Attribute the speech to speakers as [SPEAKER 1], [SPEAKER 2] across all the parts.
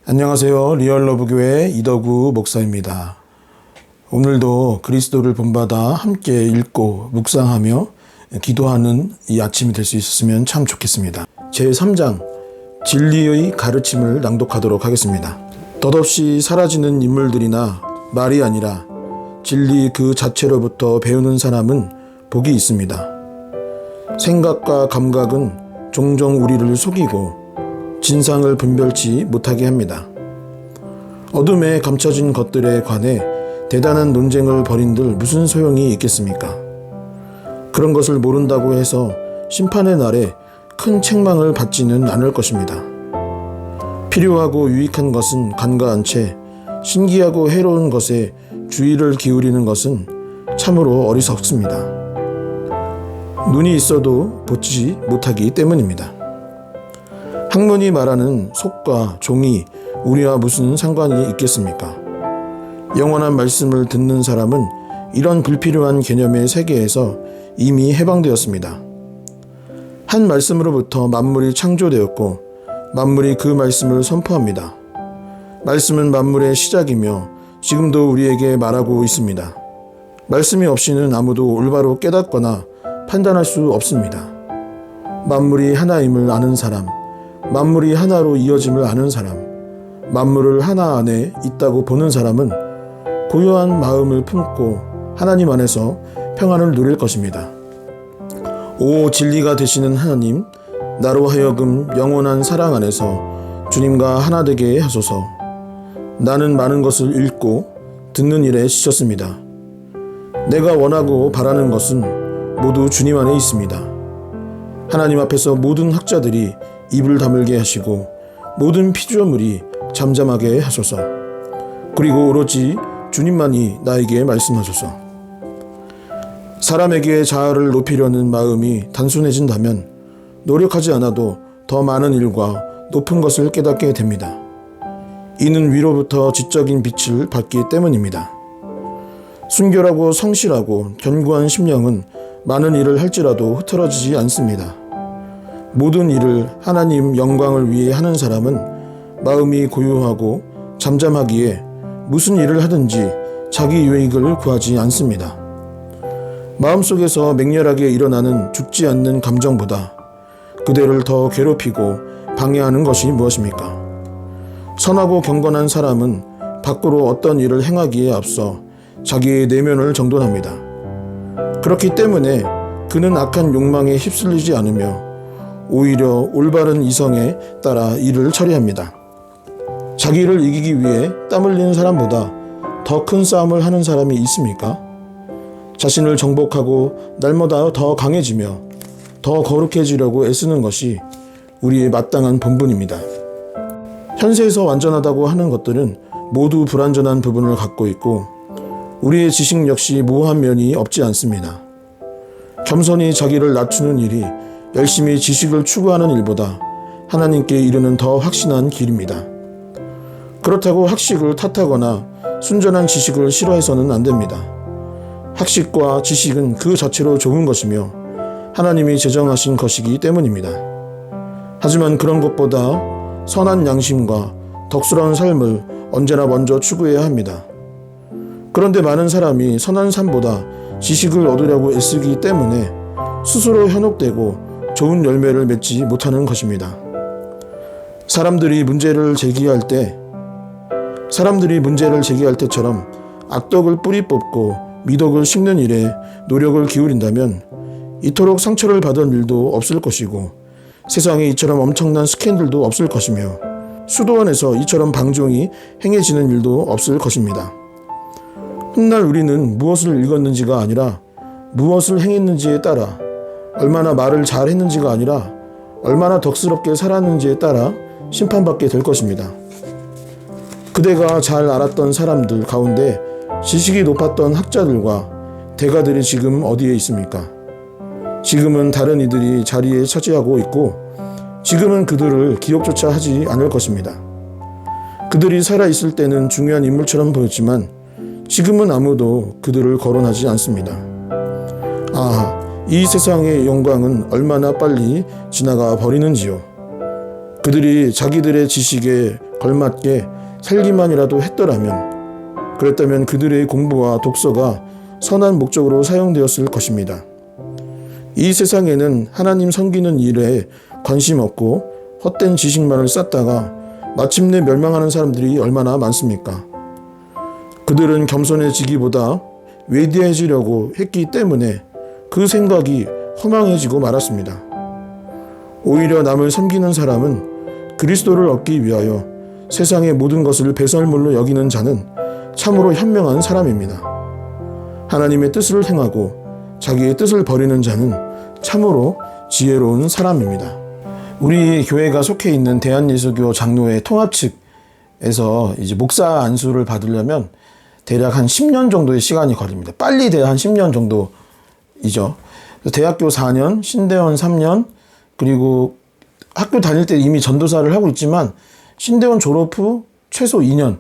[SPEAKER 1] 안녕하세요. 리얼러브교회 이덕우 목사입니다. 오늘도 그리스도를 본받아 함께 읽고 묵상하며 기도하는 이 아침이 될 수 있었으면 참 좋겠습니다. 제3장 진리의 가르침을 낭독하도록 하겠습니다. 덧없이 사라지는 인물들이나 말이 아니라 진리 그 자체로부터 배우는 사람은 복이 있습니다. 생각과 감각은 종종 우리를 속이고 진상을 분별치 못하게 합니다. 어둠에 감춰진 것들에 관해 대단한 논쟁을 벌인들 무슨 소용이 있겠습니까? 그런 것을 모른다고 해서 심판의 날에 큰 책망을 받지는 않을 것입니다. 필요하고 유익한 것은 간과한 채 신기하고 해로운 것에 주의를 기울이는 것은 참으로 어리석습니다. 눈이 있어도 보지 못하기 때문입니다. 학문이 말하는 속과 종이 우리와 무슨 상관이 있겠습니까? 영원한 말씀을 듣는 사람은 이런 불필요한 개념의 세계에서 이미 해방되었습니다. 한 말씀으로부터 만물이 창조되었고 만물이 그 말씀을 선포합니다. 말씀은 만물의 시작이며 지금도 우리에게 말하고 있습니다. 말씀이 없이는 아무도 올바로 깨닫거나 판단할 수 없습니다. 만물이 하나임을 아는 사람, 만물이 하나로 이어짐을 아는 사람, 만물을 하나 안에 있다고 보는 사람은 고요한 마음을 품고 하나님 안에서 평안을 누릴 것입니다. 오 진리가 되시는 하나님, 나로 하여금 영원한 사랑 안에서 주님과 하나 되게 하소서. 나는 많은 것을 읽고 듣는 일에 지쳤습니다. 내가 원하고 바라는 것은 모두 주님 안에 있습니다. 하나님 앞에서 모든 학자들이 입을 다물게 하시고 모든 피조물이 잠잠하게 하소서. 그리고 오로지 주님만이 나에게 말씀하소서. 사람에게 자아를 높이려는 마음이 단순해진다면 노력하지 않아도 더 많은 일과 높은 것을 깨닫게 됩니다. 이는 위로부터 지적인 빛을 받기 때문입니다. 순결하고 성실하고 견고한 심령은 많은 일을 할지라도 흐트러지지 않습니다. 모든 일을 하나님 영광을 위해 하는 사람은 마음이 고요하고 잠잠하기에 무슨 일을 하든지 자기 유익을 구하지 않습니다. 마음속에서 맹렬하게 일어나는 죽지 않는 감정보다 그대를 더 괴롭히고 방해하는 것이 무엇입니까? 선하고 경건한 사람은 밖으로 어떤 일을 행하기에 앞서 자기의 내면을 정돈합니다. 그렇기 때문에 그는 악한 욕망에 휩쓸리지 않으며 오히려 올바른 이성에 따라 일을 처리합니다. 자기를 이기기 위해 땀 흘리는 사람보다 더 큰 싸움을 하는 사람이 있습니까? 자신을 정복하고 날마다 더 강해지며 더 거룩해지려고 애쓰는 것이 우리의 마땅한 본분입니다. 현세에서 완전하다고 하는 것들은 모두 불완전한 부분을 갖고 있고 우리의 지식 역시 모호한 면이 없지 않습니다. 겸손히 자기를 낮추는 일이 열심히 지식을 추구하는 일보다 하나님께 이르는 더 확신한 길입니다. 그렇다고 학식을 탓하거나 순전한 지식을 싫어해서는 안 됩니다. 학식과 지식은 그 자체로 좋은 것이며 하나님이 제정하신 것이기 때문입니다. 하지만 그런 것보다 선한 양심과 덕스러운 삶을 언제나 먼저 추구해야 합니다. 그런데 많은 사람이 선한 삶보다 지식을 얻으려고 애쓰기 때문에 스스로 현혹되고 좋은 열매를 맺지 못하는 것입니다. 사람들이 문제를 제기할 때처럼 악덕을 뿌리 뽑고 미덕을 심는 일에 노력을 기울인다면 이토록 상처를 받은 일도 없을 것이고 세상에 이처럼 엄청난 스캔들도 없을 것이며 수도원에서 이처럼 방종이 행해지는 일도 없을 것입니다. 훗날 우리는 무엇을 읽었는지가 아니라 무엇을 행했는지에 따라, 얼마나 말을 잘 했는지가 아니라 얼마나 덕스럽게 살았는지에 따라 심판받게 될 것입니다. 그대가 잘 알았던 사람들 가운데 지식이 높았던 학자들과 대가들이 지금 어디에 있습니까? 지금은 다른 이들이 자리에 차지하고 있고 지금은 그들을 기억조차 하지 않을 것입니다. 그들이 살아있을 때는 중요한 인물처럼 보였지만 지금은 아무도 그들을 거론하지 않습니다. 이 세상의 영광은 얼마나 빨리 지나가 버리는지요. 그들이 자기들의 지식에 걸맞게 살기만이라도 했더라면, 그랬다면 그들의 공부와 독서가 선한 목적으로 사용되었을 것입니다. 이 세상에는 하나님 섬기는 일에 관심 없고 헛된 지식만을 쌓다가 마침내 멸망하는 사람들이 얼마나 많습니까? 그들은 겸손해지기보다 외대해지려고 했기 때문에 그 생각이 허망해지고 말았습니다. 오히려 남을 섬기는 사람은 그리스도를 얻기 위하여 세상의 모든 것을 배설물로 여기는 자는 참으로 현명한 사람입니다. 하나님의 뜻을 행하고 자기의 뜻을 버리는 자는 참으로 지혜로운 사람입니다. 우리 교회가 속해 있는 대한예수교 장로회 통합 측에서 이제 목사 안수를 받으려면 대략 한 10년 정도의 시간이 걸립니다. 빨리 돼야 한 10년 정도이죠. 대학교 4년, 신대원 3년, 그리고 학교 다닐 때 이미 전도사를 하고 있지만 신대원 졸업 후 최소 2년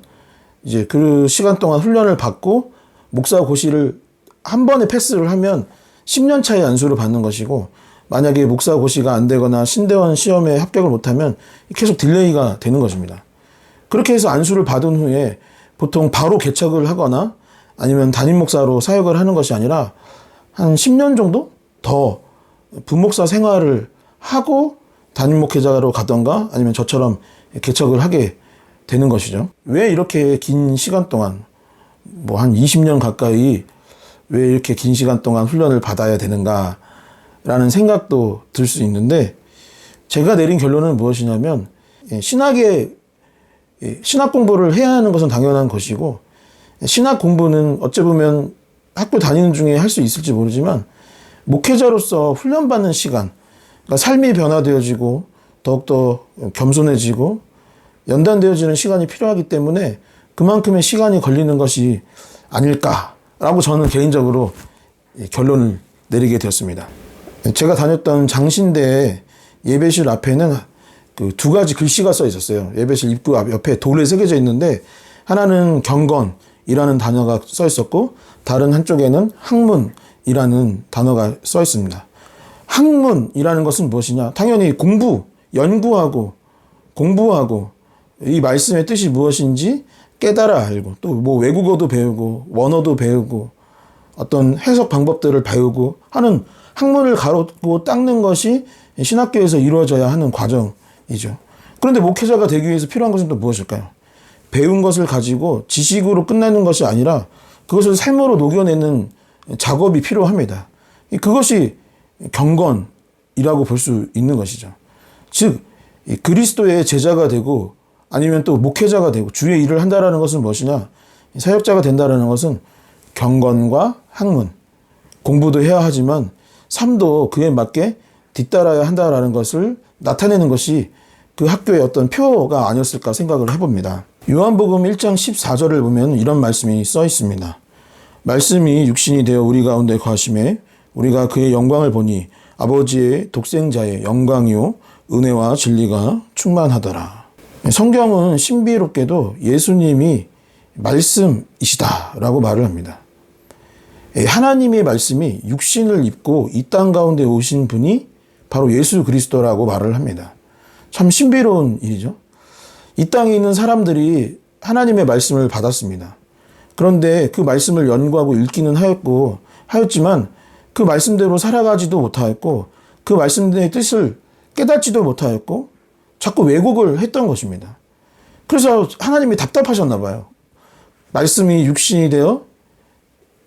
[SPEAKER 1] 이제 그 시간 동안 훈련을 받고 목사 고시를 한 번에 패스를 하면 10년 차의 안수를 받는 것이고, 만약에 목사 고시가 안 되거나 신대원 시험에 합격을 못하면 계속 딜레이가 되는 것입니다. 그렇게 해서 안수를 받은 후에 보통 바로 개척을 하거나 아니면 담임 목사로 사역을 하는 것이 아니라 한 10년 정도 더 부목사 생활을 하고 담임 목회자로 가던가 아니면 저처럼 개척을 하게 되는 것이죠. 왜 이렇게 긴 시간 동안, 뭐 한 20년 가까이 왜 이렇게 긴 시간 동안 훈련을 받아야 되는가 라는 생각도 들 수 있는데, 제가 내린 결론은 무엇이냐면, 신학 공부를 해야 하는 것은 당연한 것이고, 신학 공부는 어찌 보면 학교 다니는 중에 할 수 있을지 모르지만 목회자로서 훈련받는 시간, 그러니까 삶이 변화되어지고 더욱더 겸손해지고 연단되어지는 시간이 필요하기 때문에 그만큼의 시간이 걸리는 것이 아닐까라고 저는 개인적으로 결론을 내리게 되었습니다. 제가 다녔던 장신대 예배실 앞에는 그 두 가지 글씨가 써 있었어요. 예배실 입구 앞 옆에 돌에 새겨져 있는데, 하나는 경건이라는 단어가 써 있었고 다른 한쪽에는 학문이라는 단어가 써 있습니다. 학문이라는 것은 무엇이냐? 당연히 연구하고 공부하고 이 말씀의 뜻이 무엇인지 깨달아 알고, 또 뭐 외국어도 배우고 원어도 배우고 어떤 해석 방법들을 배우고 하는 학문을 가르고 닦는 것이 신학교에서 이루어져야 하는 과정이죠. 그런데 목회자가 되기 위해서 필요한 것은 또 무엇일까요? 배운 것을 가지고 지식으로 끝나는 것이 아니라 그것을 삶으로 녹여내는 작업이 필요합니다. 그것이 경건이라고 볼 수 있는 것이죠. 즉 그리스도의 제자가 되고 아니면 또 목회자가 되고 주의 일을 한다라는 것은 무엇이냐? 사역자가 된다라는 것은 경건과 학문, 공부도 해야 하지만 삶도 그에 맞게 뒤따라야 한다라는 것을 나타내는 것이 그 학교의 어떤 표가 아니었을까 생각을 해봅니다. 요한복음 1장 14절을 보면 이런 말씀이 써 있습니다. 말씀이 육신이 되어 우리 가운데 거하심에 우리가 그의 영광을 보니 아버지의 독생자의 영광이요 은혜와 진리가 충만하더라. 성경은 신비롭게도 예수님이 말씀이시다라고 말을 합니다. 하나님의 말씀이 육신을 입고 이 땅 가운데 오신 분이 바로 예수 그리스도라고 말을 합니다. 참 신비로운 일이죠. 이 땅에 있는 사람들이 하나님의 말씀을 받았습니다. 그런데 그 말씀을 연구하고 읽기는 하였지만 그 말씀대로 살아가지도 못하였고 그 말씀의 뜻을 깨닫지도 못하였고 자꾸 왜곡을 했던 것입니다. 그래서 하나님이 답답하셨나 봐요. 말씀이 육신이 되어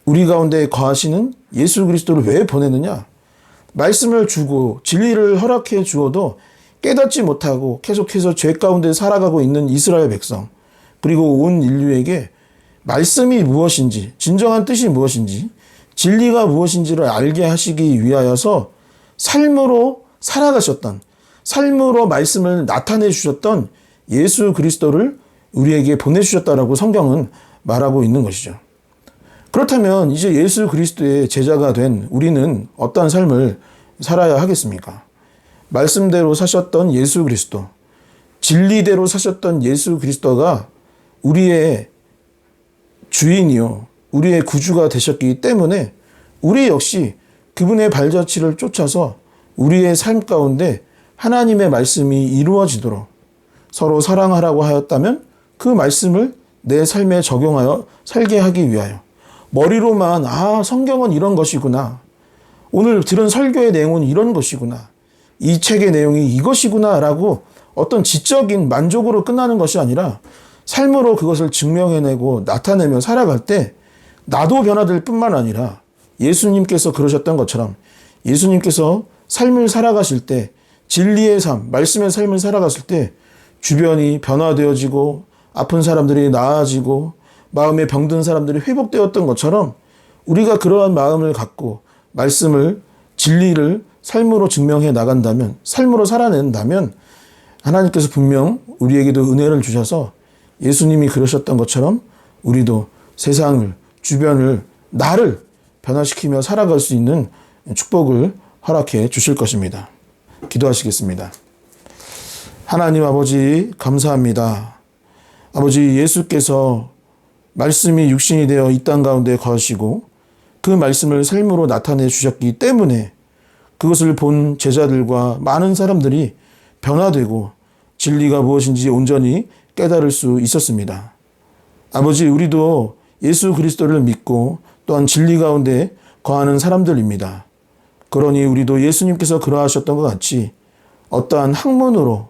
[SPEAKER 1] 우리 가운데 거하시는 예수 그리스도를 왜 보내느냐? 말씀을 주고 진리를 허락해 주어도 깨닫지 못하고 계속해서 죄 가운데 살아가고 있는 이스라엘 백성, 그리고 온 인류에게 말씀이 무엇인지, 진정한 뜻이 무엇인지, 진리가 무엇인지를 알게 하시기 위하여서 삶으로 살아가셨던, 삶으로 말씀을 나타내 주셨던 예수 그리스도를 우리에게 보내주셨다라고 성경은 말하고 있는 것이죠. 그렇다면 이제 예수 그리스도의 제자가 된 우리는 어떠한 삶을 살아야 하겠습니까? 말씀대로 사셨던 예수 그리스도, 진리대로 사셨던 예수 그리스도가 우리의 주인이요, 우리의 구주가 되셨기 때문에 우리 역시 그분의 발자취를 쫓아서 우리의 삶 가운데 하나님의 말씀이 이루어지도록, 서로 사랑하라고 하였다면 그 말씀을 내 삶에 적용하여 살게 하기 위하여 머리로만 성경은 이런 것이구나. 오늘 들은 설교의 내용은 이런 것이구나. 이 책의 내용이 이것이구나 라고 어떤 지적인 만족으로 끝나는 것이 아니라 삶으로 그것을 증명해내고 나타내며 살아갈 때 나도 변화될 뿐만 아니라 예수님께서 그러셨던 것처럼 예수님께서 삶을 살아가실 때 진리의 삶, 말씀의 삶을 살아갔을 때 주변이 변화되어지고 아픈 사람들이 나아지고 마음에 병든 사람들이 회복되었던 것처럼 우리가 그러한 마음을 갖고 말씀을 진리를 삶으로 증명해 나간다면 삶으로 살아낸다면 하나님께서 분명 우리에게도 은혜를 주셔서 예수님이 그러셨던 것처럼 우리도 세상을 주변을 나를 변화시키며 살아갈 수 있는 축복을 허락해 주실 것입니다. 기도하시겠습니다. 하나님 아버지 감사합니다. 아버지 예수께서 말씀이 육신이 되어 이 땅 가운데 거하시고 그 말씀을 삶으로 나타내 주셨기 때문에 그것을 본 제자들과 많은 사람들이 변화되고 진리가 무엇인지 온전히 깨달을 수 있었습니다. 아버지 우리도 예수 그리스도를 믿고 또한 진리 가운데 거하는 사람들입니다. 그러니 우리도 예수님께서 그러하셨던 것 같이 어떠한 학문으로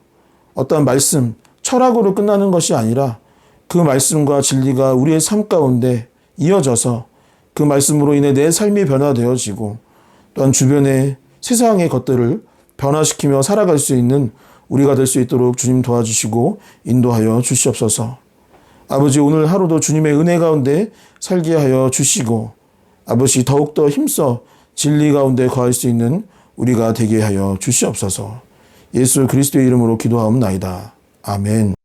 [SPEAKER 1] 어떠한 말씀, 철학으로 끝나는 것이 아니라 그 말씀과 진리가 우리의 삶 가운데 이어져서 그 말씀으로 인해 내 삶이 변화되어지고 또한 주변의 세상의 것들을 변화시키며 살아갈 수 있는 우리가 될 수 있도록 주님 도와주시고 인도하여 주시옵소서. 아버지 오늘 하루도 주님의 은혜 가운데 살게 하여 주시고 아버지 더욱더 힘써 진리 가운데 거할 수 있는 우리가 되게 하여 주시옵소서. 예수 그리스도의 이름으로 기도하옵나이다. 아멘.